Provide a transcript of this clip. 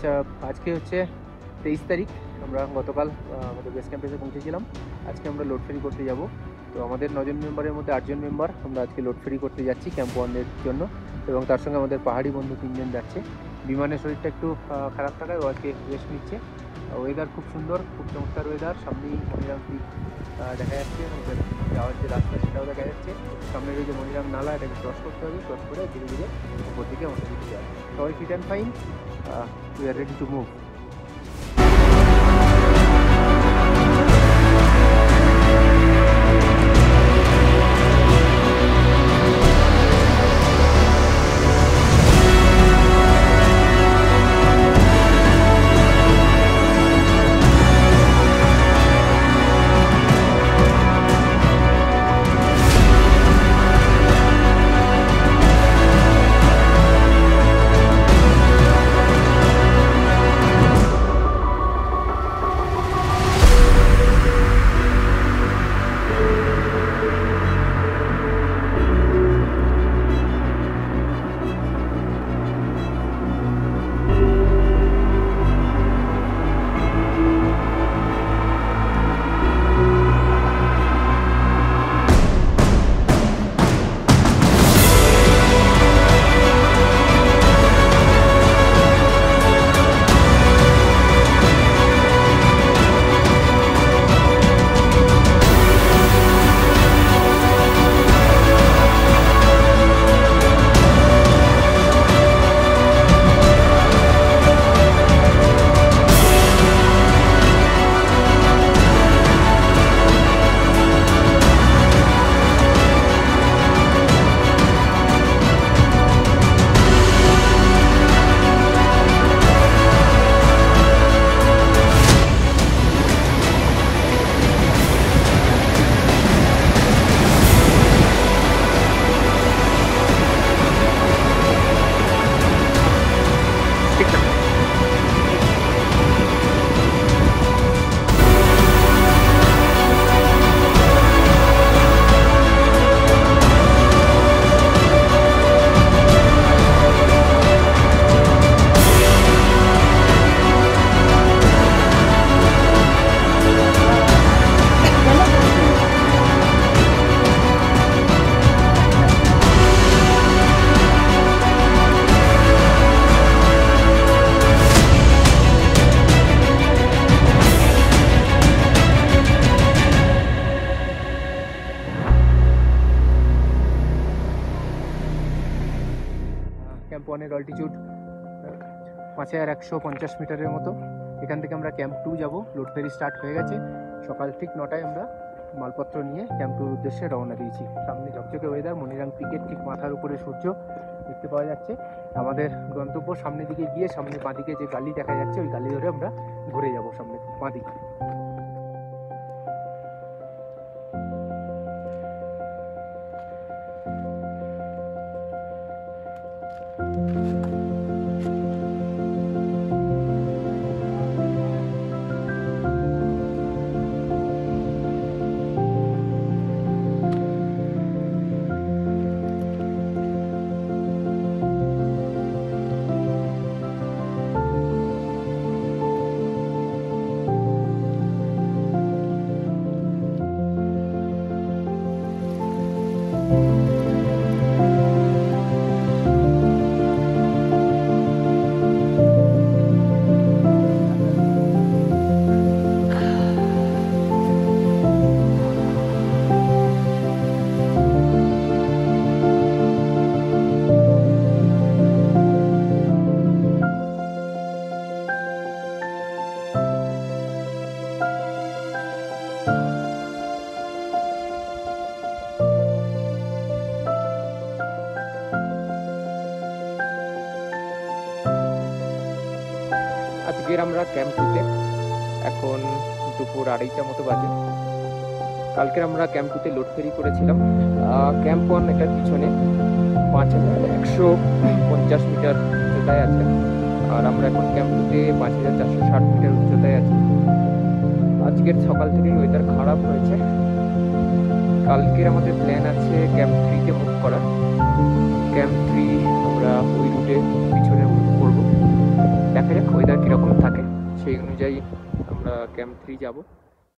আচ্ছা, আজকে হচ্ছে 23 তারিখ। আমরা গতকাল আমাদের বেস ক্যাম্পে এসে পৌঁছেছিলাম। আজকে আমরা লোড ফেরি করতে যাব। তো আমাদের 9 জন মেম্বারের মধ্যে 8 জন মেম্বার আমরা আজকে লোড ফেরি করতে যাচ্ছি ক্যাম্প 1-এর জন্য, এবং তার সঙ্গে আমাদের পাহাড়ি বন্ধু 3 জন যাচ্ছে। বিমানের শরীরটা একটু খারাপ থাকায় ও আজকে রেস্ট নিচ্ছে। ওয়েদার খুব সুন্দর, খুব চমৎকার ওয়েদার। সামনেই মনিরাম পিক দেখা যাচ্ছে, আমাদের যাওয়ার যে রাস্তা সেটাও দেখা যাচ্ছে। সামনে রয়েছে মনিরাম নালা, এটাকে ক্রস করতে হবে। ক্রস করে ধীরে ধীরে উপর দিকে আমাদের দিকে যাওয়া। সবাই fit and fine, we are ready to move. Camp 1-এর অল্টিটিউড 5150 মিটারের মতো। এখান থেকে আমরা ক্যাম্প 2 যাব। লোড ফেরি স্টার্ট হয়ে গেছে। সকাল ঠিক 9টায় আমরা মালপত্র নিয়ে ক্যাম্প 2-র উদ্দেশ্যে রওনা দিয়েছি। সামনে ঝকঝকে ওয়েদার, মনিরাম পিকের ঠিক মাথার উপরে সূর্য দেখতে পাওয়া যাচ্ছে। আমাদের গন্তব্য সামনের দিকে গিয়ে সামনে বাঁদিকে যে গালি দেখা যাচ্ছে ওই গালি ধরে আমরা ঘুরে যাব সামনে বাঁদিকে। আজকের আমরা ক্যাম্প 2-তে, এখন দুপুর 2:30 মতো বাজে। কালকের আমরা ক্যাম্প 2-তে লোড ফেরি করেছিলাম। ক্যাম্প 1 এটার পিছনে 5150 মিটার উচ্চতায় আছে, আর আমরা এখন ক্যাম্প 2-তে 5460 মিটার উচ্চতায় আছি। আজকের সকাল থেকেই ওয়েদার খারাপ হয়েছে। কালকের আমাদের প্ল্যান আছে ক্যাম্প 3-তে মুভ করার। ক্যাম্প 3 আমরা ওই রুটে পিছনে মুভ করবো। দেখা যাক ওয়েদার সেই অনুযায়ী আমরা ক্যাম্প 3 যাব।